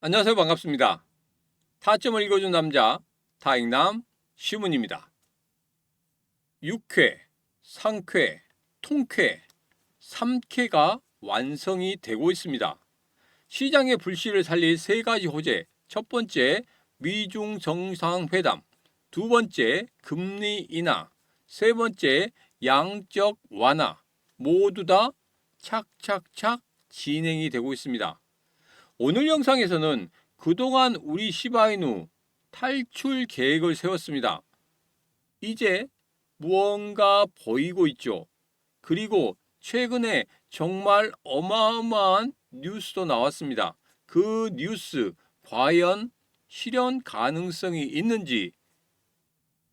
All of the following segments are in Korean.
안녕하세요. 반갑습니다. 타점을 읽어준 남자 타익남 시문입니다. 육회, 상쾌, 통쾌, 삼쾌가 완성이 되고 있습니다. 시장의 불씨를 살릴 세 가지 호재. 첫 번째, 미중 정상회담. 두 번째, 금리 인하. 세 번째, 양적 완화. 모두 다 착착착 진행이 되고 있습니다. 오늘 영상에서는 그동안 우리 시바이누 탈출 계획을 세웠습니다. 이제 무언가 보이고 있죠. 그리고 최근에 정말 어마어마한 뉴스도 나왔습니다. 그 뉴스 과연 실현 가능성이 있는지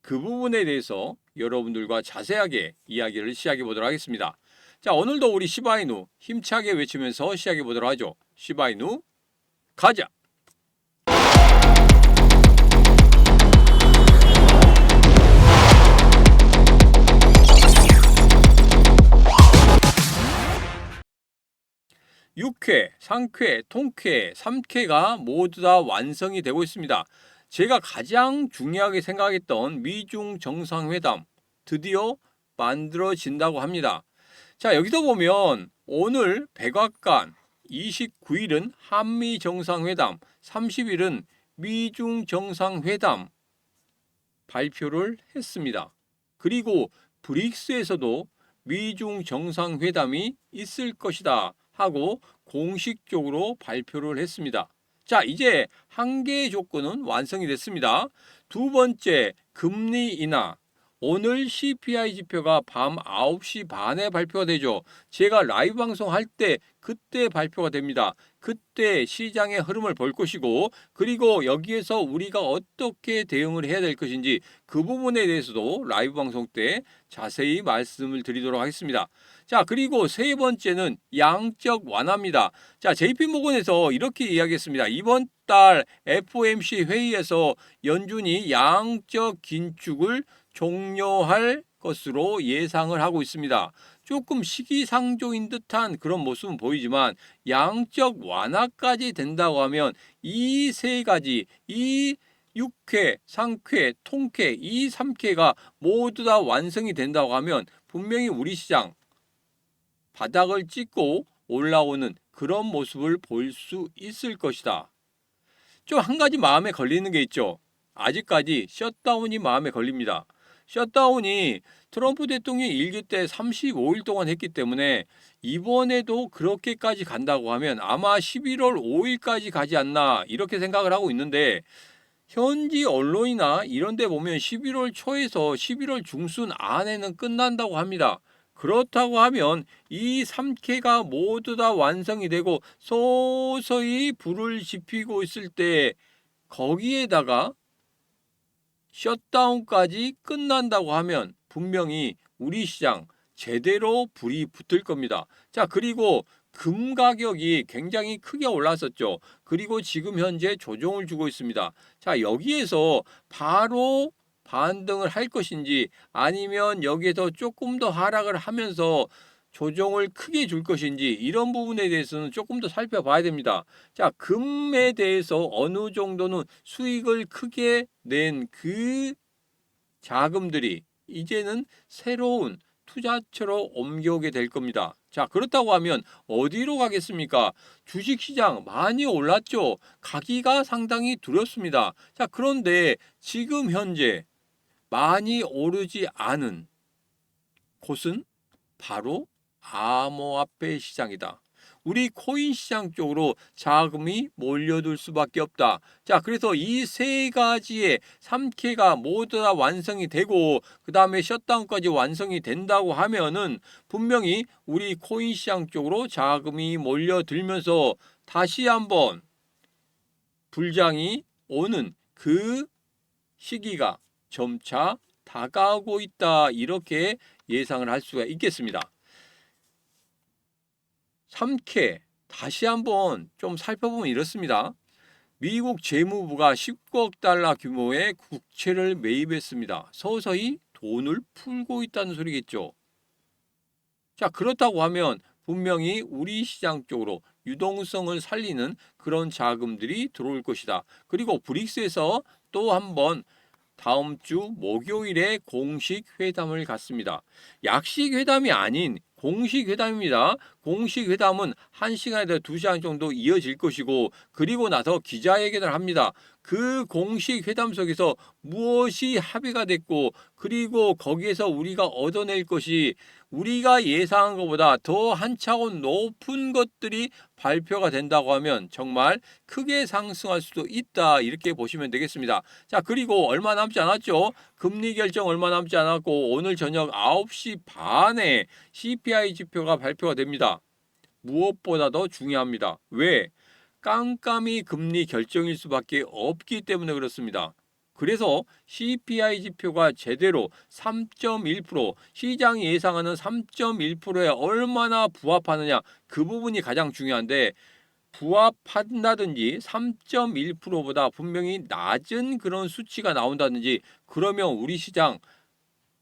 그 부분에 대해서 여러분들과 자세하게 이야기를 시작해 보도록 하겠습니다. 자, 오늘도 우리 시바이누 힘차게 외치면서 시작해 보도록 하죠. 시바이누 가자! 육회, 상쾌, 통쾌, 삼쾌가 모두 다 완성이 되고 있습니다. 제가 가장 중요하게 생각했던 미중 정상회담 드디어 만들어진다고 합니다. 자, 여기서 보면 오늘 백악관 29일은 한미 정상회담, 30일은 미중 정상회담 발표를 했습니다. 그리고 브릭스에서도 미중 정상회담이 있을 것이다 하고 공식적으로 발표를 했습니다. 자, 이제 한 개의 조건은 완성이 됐습니다. 두 번째, 금리 인하. 오늘 CPI 지표가 밤 9시 반에 발표가 되죠. 제가 라이브 방송할 때 그때 발표가 됩니다. 그때 시장의 흐름을 볼 것이고, 그리고 여기에서 우리가 어떻게 대응을 해야 될 것인지 그 부분에 대해서도 라이브 방송 때 자세히 말씀을 드리도록 하겠습니다. 자, 그리고 세 번째는 양적 완화입니다. 자, JP모건에서 이렇게 이야기했습니다. 이번 달 FOMC 회의에서 연준이 양적 긴축을 종료할 것으로 예상을 하고 있습니다. 조금 시기상조인 듯한 그런 모습은 보이지만 양적 완화까지 된다고 하면 이 세 가지, 이 6회, 상쾌, 통쾌, 이 3쾌가 모두 다 완성이 된다고 하면 분명히 우리 시장 바닥을 찍고 올라오는 그런 모습을 볼 수 있을 것이다. 좀 한 가지 마음에 걸리는 게 있죠. 아직까지 셧다운이 마음에 걸립니다. 셧다운이 트럼프 대통령이 일기 때 35일 동안 했기 때문에 이번에도 그렇게까지 간다고 하면 아마 11월 5일까지 가지 않나 이렇게 생각을 하고 있는데 현지 언론이나 이런 데 보면 11월 초에서 11월 중순 안에는 끝난다고 합니다. 그렇다고 하면 이 3K가 모두 다 완성이 되고 서서히 불을 지피고 있을 때 거기에다가 셧다운까지 끝난다고 하면 분명히 우리 시장 제대로 불이 붙을 겁니다. 자, 그리고 금 가격이 굉장히 크게 올랐었죠. 그리고 지금 현재 조정을 주고 있습니다. 자, 여기에서 바로 반등을 할 것인지 아니면 여기에서 조금 더 하락을 하면서 조정을 크게 줄 것인지 이런 부분에 대해서는 조금 더 살펴봐야 됩니다. 자, 금에 대해서 어느 정도는 수익을 크게 낸 그 자금들이 이제는 새로운 투자처로 옮겨오게 될 겁니다. 자, 그렇다고 하면 어디로 가겠습니까? 주식시장 많이 올랐죠. 가기가 상당히 두렵습니다. 자, 그런데 지금 현재 많이 오르지 않은 곳은 바로 암호화폐 시장이다. 우리 코인 시장 쪽으로 자금이 몰려들 수밖에 없다. 자, 그래서 이 세 가지의 3K가 모두 다 완성이 되고 그 다음에 셧다운까지 완성이 된다고 하면은 분명히 우리 코인 시장 쪽으로 자금이 몰려들면서 다시 한번 불장이 오는 그 시기가 점차 다가오고 있다. 이렇게 예상을 할 수가 있겠습니다. 3K 다시 한번 좀 살펴보면 이렇습니다. 미국 재무부가 19억 달러 규모의 국채를 매입했습니다. 서서히 돈을 풀고 있다는 소리겠죠. 자, 그렇다고 하면 분명히 우리 시장 쪽으로 유동성을 살리는 그런 자금들이 들어올 것이다. 그리고 브릭스에서 또 한번 다음 주 목요일에 공식 회담을 갖습니다. 약식 회담이 아닌 공식 회담입니다. 공식 회담은 1시간에서 2시간 정도 이어질 것이고, 그리고 나서 기자회견을 합니다. 그 공식 회담 속에서 무엇이 합의가 됐고, 그리고 거기에서 우리가 얻어낼 것이 우리가 예상한 것보다 더 한 차원 높은 것들이 발표가 된다고 하면 정말 크게 상승할 수도 있다, 이렇게 보시면 되겠습니다. 자, 그리고 얼마 남지 않았죠? 금리 결정 얼마 남지 않았고 오늘 저녁 9시 반에 CPI 지표가 발표가 됩니다. 무엇보다도 중요합니다. 왜? 깜깜이 금리 결정일 수밖에 없기 때문에 그렇습니다. 그래서 CPI 지표가 제대로 3.1%, 시장이 예상하는 3.1%에 얼마나 부합하느냐, 그 부분이 가장 중요한데, 부합한다든지 3.1%보다 분명히 낮은 그런 수치가 나온다든지 그러면 우리 시장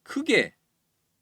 크게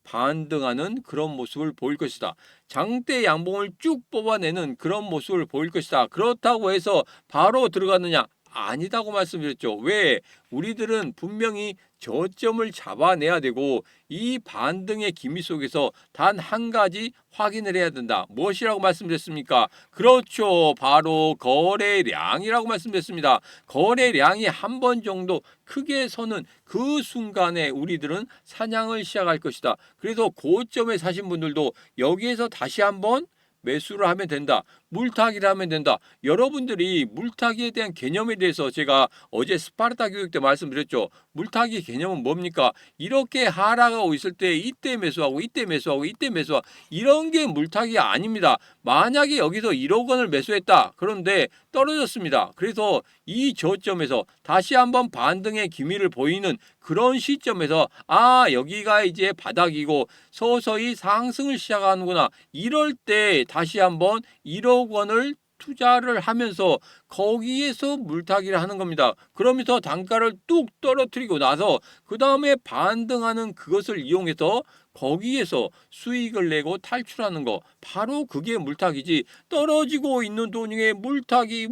반등하는 그런 모습을 보일 것이다. 장대 양봉을 쭉 뽑아내는 그런 모습을 보일 것이다. 그렇다고 해서 바로 들어갔느냐? 아니다고 말씀드렸죠. 왜? 우리들은 분명히 저점을 잡아내야 되고 이 반등의 기미 속에서 단 한 가지 확인을 해야 된다. 무엇이라고 말씀드렸습니까? 그렇죠. 바로 거래량이라고 말씀드렸습니다. 거래량이 한 번 정도 크게 서는 그 순간에 우리들은 사냥을 시작할 것이다. 그래서 고점에 사신 분들도 여기에서 다시 한번 매수를 하면 된다. 물타기를 하면 된다. 여러분들이 물타기에 대한 개념에 대해서 제가 어제 스파르타 교육 때 말씀드렸죠. 물타기 개념은 뭡니까? 이렇게 하락하고 있을 때 이때 매수하고 이때 매수하고 이때 매수하고 이런 게 물타기가 아닙니다. 만약에 여기서 1억 원을 매수했다. 그런데 떨어졌습니다. 그래서 이 저점에서 다시 한번 반등의 기미를 보이는 그런 시점에서 여기가 이제 바닥이고 서서히 상승을 시작하는구나. 이럴 때 다시 한번 1억 원을 투자를 하면서 거기에서 물타기를 하는 겁니다. 그러면서 단가를 뚝 떨어뜨리고 나서 그 다음에 반등하는 그것을 이용해서 거기에서 수익을 내고 탈출하는 거, 바로 그게 물타기지. 떨어지고 있는 도중에 물타기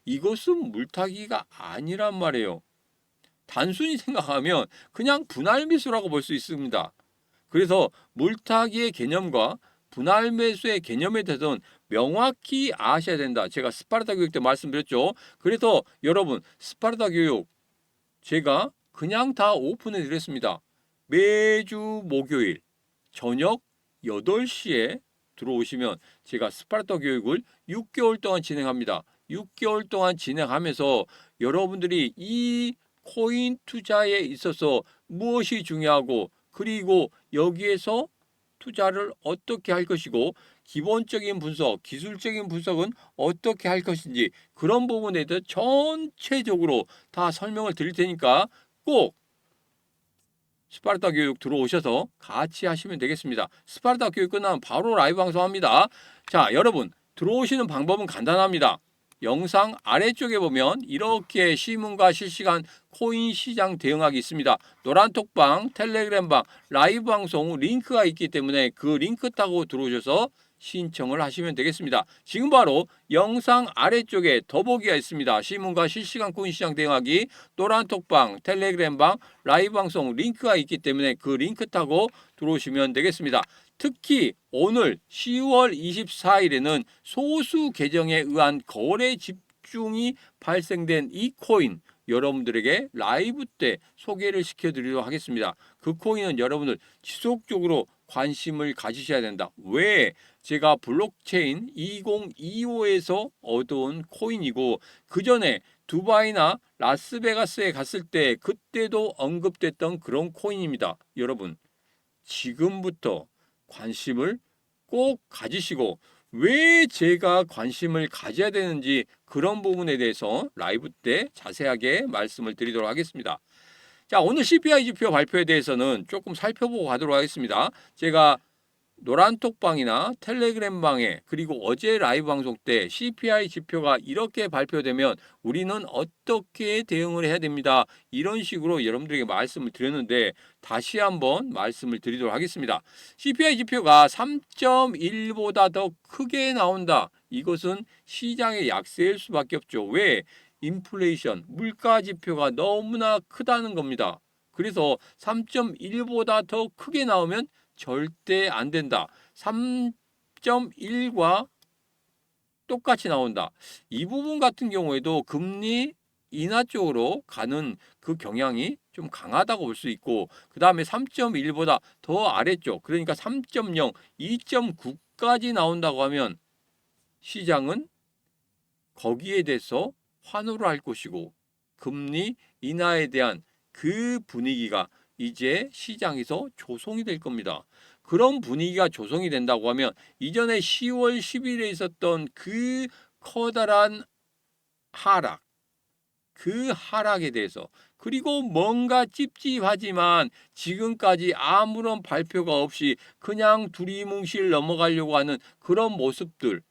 이것은 물타기가 아니란 말이에요. 단순히 생각하면 그냥 분할 매수라고 볼 수 있습니다. 그래서 물타기의 개념과 분할 매수의 개념에 대해서는 명확히 아셔야 된다. 제가 스파르타 교육 때 말씀드렸죠. 그래서 여러분, 스파르타 교육 제가 그냥 다 오픈해 드렸습니다. 매주 목요일 저녁 8시에 들어오시면 제가 스파르타 교육을 6개월 동안 진행합니다. 6개월 동안 진행하면서 여러분들이 이 코인 투자에 있어서 무엇이 중요하고, 그리고 여기에서 투자를 어떻게 할 것이고, 기본적인 분석, 기술적인 분석은 어떻게 할 것인지, 그런 부분에 대해서 전체적으로 다 설명을 드릴 테니까 꼭 스파르타 교육 들어오셔서 같이 하시면 되겠습니다. 스파르타 교육 끝나면 바로 라이브 방송합니다. 자, 여러분 들어오시는 방법은 간단합니다. 영상 아래쪽에 보면 이렇게 시문과 실시간 코인 시장 대응하기 있습니다. 노란톡방, 텔레그램방, 라이브 방송 링크가 있기 때문에 그 링크 타고 들어오셔서 신청을 하시면 되겠습니다. 지금 바로 영상 아래쪽에 더보기가 있습니다. 시문과 실시간 코인 시장 대응하기, 노란톡방, 텔레그램방, 라이브 방송 링크가 있기 때문에 그 링크 타고 들어오시면 되겠습니다. 특히 오늘 10월 24일에는 소수 계정에 의한 거래 집중이 발생된 이 코인 여러분들에게 라이브 때 소개를 시켜드리도록 하겠습니다. 그 코인은 여러분들 지속적으로 관심을 가지셔야 된다. 왜? 제가 블록체인 2025에서 얻어온 코인이고, 그 전에 두바이나 라스베가스에 갔을 때 그때도 언급됐던 그런 코인입니다. 여러분 지금부터 관심을 꼭 가지시고, 왜 제가 관심을 가져야 되는지 그런 부분에 대해서 라이브 때 자세하게 말씀을 드리도록 하겠습니다. 자, 오늘 CPI 지표 발표에 대해서는 조금 살펴보고 가도록 하겠습니다. 제가 노란톡방이나 텔레그램 방에 그리고 어제 라이브 방송 때 CPI 지표가 이렇게 발표되면 우리는 어떻게 대응을 해야 됩니다. 이런 식으로 여러분들에게 말씀을 드렸는데 다시 한번 말씀을 드리도록 하겠습니다. CPI 지표가 3.1보다 더 크게 나온다. 이것은 시장의 약세일 수밖에 없죠. 왜? 인플레이션, 물가 지표가 너무나 크다는 겁니다. 그래서 3.1보다 더 크게 나오면 절대 안 된다. 3.1과 똑같이 나온다. 이 부분 같은 경우에도 금리 인하 쪽으로 가는 그 경향이 좀 강하다고 볼 수 있고, 그 다음에 3.1보다 더 아래쪽, 그러니까 3.0, 2.9까지 나온다고 하면 시장은 거기에 대해서 환호를 할 것이고, 금리 인하에 대한 그 분위기가 이제 시장에서 조성이 될 겁니다. 그런 분위기가 조성이 된다고 하면 이전에 10월 10일에 있었던 그 커다란 하락, 그 하락에 대해서, 그리고 뭔가 찝찝하지만 지금까지 아무런 발표가 없이 그냥 두리뭉실 넘어가려고 하는 그런 모습들을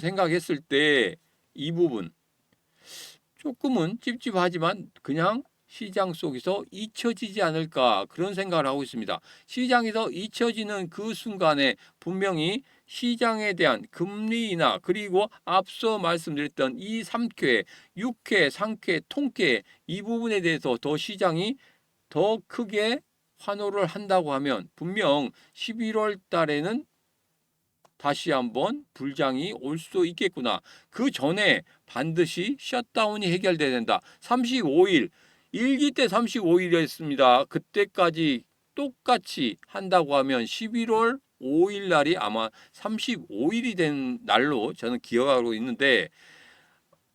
생각했을 때 이 부분 조금은 찝찝하지만 그냥 시장 속에서 잊혀지지 않을까, 그런 생각을 하고 있습니다. 시장에서 잊혀지는 그 순간에 분명히 시장에 대한 금리 인하, 그리고 앞서 말씀드렸던 이 3쾌, 6회, 상쾌, 통쾌, 이 부분에 대해서 더 시장이 더 크게 환호를 한다고 하면 분명 11월 달에는 다시 한번 불장이 올 수도 있겠구나. 그 전에 반드시 셧다운이 해결돼야 된다. 35일, 일기 때 35일이었습니다. 그때까지 똑같이 한다고 하면 11월 5일 날이 아마 35일이 된 날로 저는 기억하고 있는데,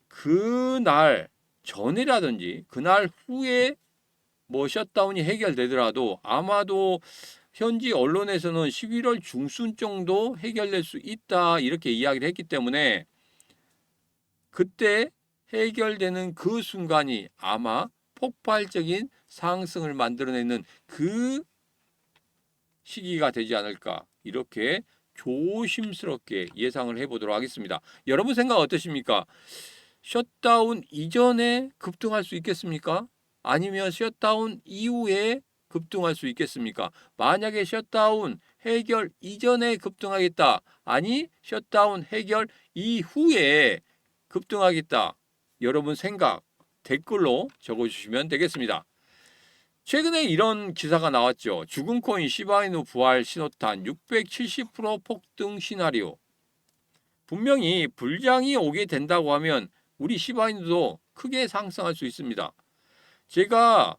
그날 전이라든지 그날 후에 뭐 셧다운이 해결되더라도 아마도 현지 언론에서는 11월 중순 정도 해결될 수 있다, 이렇게 이야기를 했기 때문에 그때 해결되는 그 순간이 아마 폭발적인 상승을 만들어내는 그 시기가 되지 않을까, 이렇게 조심스럽게 예상을 해보도록 하겠습니다. 여러분 생각 어떠십니까? 셧다운 이전에 급등할 수 있겠습니까? 아니면 셧다운 이후에 급등할 수 있겠습니까? 만약에 셧다운 해결 이전에 급등하겠다, 아니 셧다운 해결 이후에 급등하겠다, 여러분 생각 댓글로 적어주시면 되겠습니다. 최근에 이런 기사가 나왔죠. 죽은 코인 시바이누 부활 신호탄 670% 폭등 시나리오. 분명히 불장이 오게 된다고 하면 우리 시바이누도 크게 상승할 수 있습니다. 제가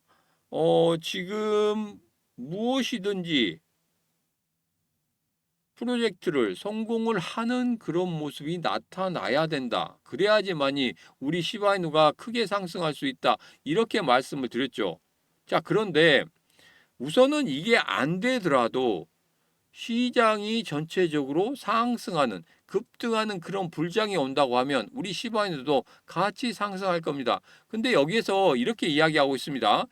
지금 무엇이든지 프로젝트를 성공을 하는 그런 모습이 나타나야 된다. 그래야지만이 우리 시바이누가 크게 상승할 수 있다. 이렇게 말씀을 드렸죠. 자, 그런데 우선은 이게 안 되더라도 시장이 전체적으로 상승하는, 급등하는 그런 불장이 온다고 하면 우리 시바이누도 같이 상승할 겁니다. 근데 여기에서 이렇게 이야기하고 있습니다.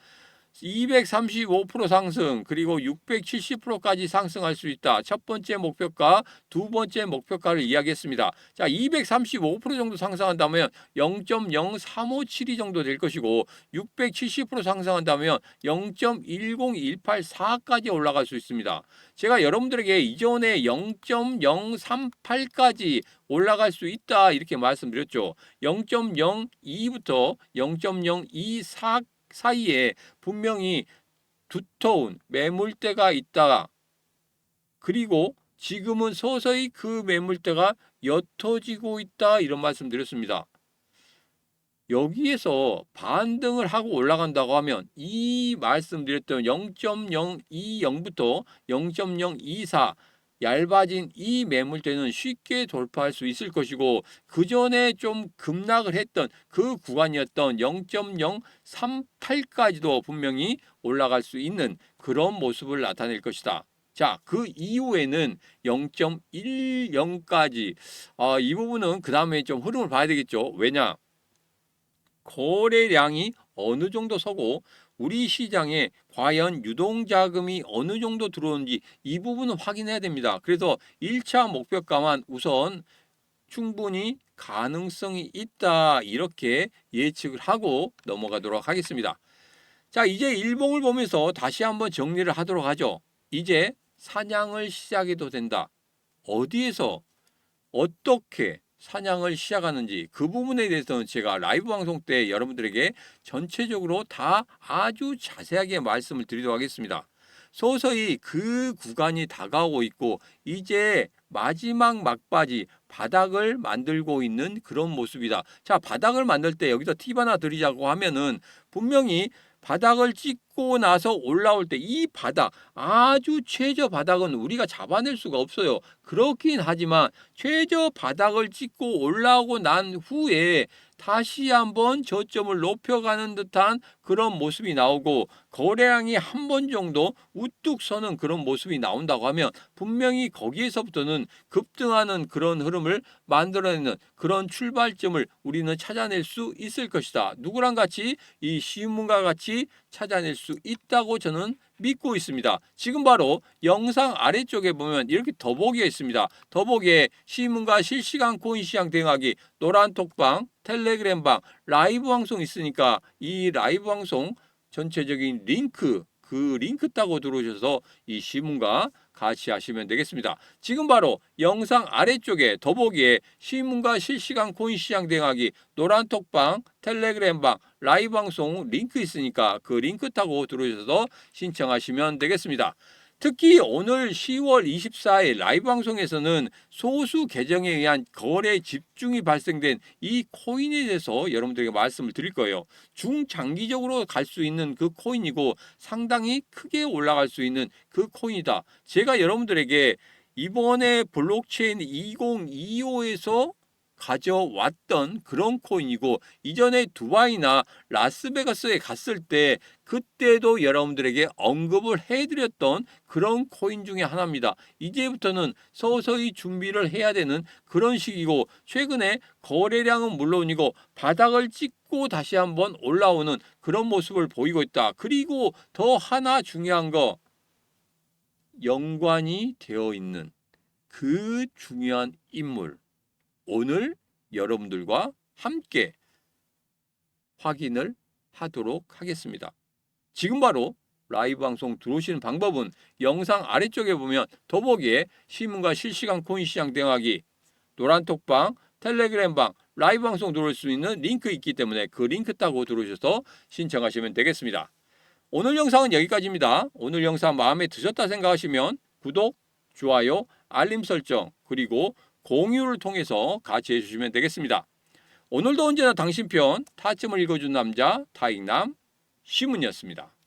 235% 상승, 그리고 670%까지 상승할 수 있다. 첫 번째 목표가, 두 번째 목표가를 이야기했습니다. 자, 235% 정도 상승한다면 0.0357이 정도 될 것이고, 670% 상승한다면 0.10184까지 올라갈 수 있습니다. 제가 여러분들에게 이전에 0.038까지 올라갈 수 있다, 이렇게 말씀드렸죠. 0.02부터 0.024 사이에 분명히 두터운 매물대가 있다. 그리고 지금은 서서히 그 매물대가 옅어지고 있다, 이런 말씀 드렸습니다. 여기에서 반등을 하고 올라간다고 하면 이 말씀드렸던 0.020부터 0.024 얇아진 이 매물대는 쉽게 돌파할 수 있을 것이고, 그 전에 좀 급락을 했던 그 구간이었던 0.038까지도 분명히 올라갈 수 있는 그런 모습을 나타낼 것이다. 자, 그 이후에는 0.10까지, 이 부분은 그 다음에 좀 흐름을 봐야 되겠죠. 왜냐? 거래량이 어느 정도 서고 우리 시장에 과연 유동자금이 어느 정도 들어오는지 이 부분은 확인해야 됩니다. 그래서 1차 목표가만 우선 충분히 가능성이 있다 이렇게 예측을 하고 넘어가도록 하겠습니다. 자, 이제 일봉을 보면서 다시 한번 정리를 하도록 하죠. 이제 사냥을 시작해도 된다. 어디에서 어떻게 사냥을 시작하는지 그 부분에 대해서는 제가 라이브 방송 때 여러분들에게 전체적으로 다 아주 자세하게 말씀을 드리도록 하겠습니다. 서서히 그 구간이 다가오고 있고 이제 마지막 막바지 바닥을 만들고 있는 그런 모습이다. 자, 바닥을 만들 때 여기서 팁 하나 드리자고 하면은 분명히 바닥을 찍고 나서 올라올 때 이 바닥 아주 최저 바닥은 우리가 잡아낼 수가 없어요. 그렇긴 하지만 최저 바닥을 찍고 올라오고 난 후에 다시 한번 저점을 높여가는 듯한 그런 모습이 나오고 거래량이 한 번 정도 우뚝 서는 그런 모습이 나온다고 하면 분명히 거기에서부터는 급등하는 그런 흐름을 만들어내는 그런 출발점을 우리는 찾아낼 수 있을 것이다. 누구랑 같이 이 시문과 같이 찾아낼 수 있다고 저는 믿고 있습니다. 지금 바로 영상 아래쪽에 보면 이렇게 더보기가 있습니다. 더보기에 시문과 실시간 코인 시장 대응하기 노란 톡방, 텔레그램방, 라이브 방송 있으니까 이 라이브 방송 전체적인 링크 그 링크 따고 들어오셔서 이 시문과 같이 하시면 되겠습니다. 지금 바로 영상 아래쪽에 더보기에 시문과 실시간 코인 시장 대응하기 노란 톡방, 텔레그램방, 라이브 방송 링크 있으니까 그 링크 타고 들어오셔서 신청하시면 되겠습니다. 특히 오늘 10월 24일 라이브 방송에서는 소수 계정에 의한 거래 집중이 발생된 이 코인에 대해서 여러분들에게 말씀을 드릴 거예요. 중장기적으로 갈 수 있는 그 코인이고 상당히 크게 올라갈 수 있는 그 코인이다. 제가 여러분들에게 이번에 블록체인 2025에서 가져왔던 그런 코인이고 이전에 두바이나 라스베가스에 갔을 때 그때도 여러분들에게 언급을 해드렸던 그런 코인 중에 하나입니다. 이제부터는 서서히 준비를 해야 되는 그런 시기고 최근에 거래량은 물론이고 바닥을 찍고 다시 한번 올라오는 그런 모습을 보이고 있다. 그리고 더 하나 중요한 거 연관이 되어 있는 그 중요한 인물 오늘 여러분들과 함께 확인을 하도록 하겠습니다. 지금 바로 라이브 방송 들어오시는 방법은 영상 아래쪽에 보면 더보기에 시문과 실시간 코인 시장 대응하기 노란 톡방, 텔레그램방, 라이브 방송 들어올 수 있는 링크 있기 때문에 그 링크 따고 들어오셔서 신청하시면 되겠습니다. 오늘 영상은 여기까지입니다. 오늘 영상 마음에 드셨다 생각하시면 구독, 좋아요, 알림 설정 그리고 공유를 통해서 같이 해주시면 되겠습니다. 오늘도 언제나 당신 편 타점을 읽어준 남자 타익남 시문이었습니다.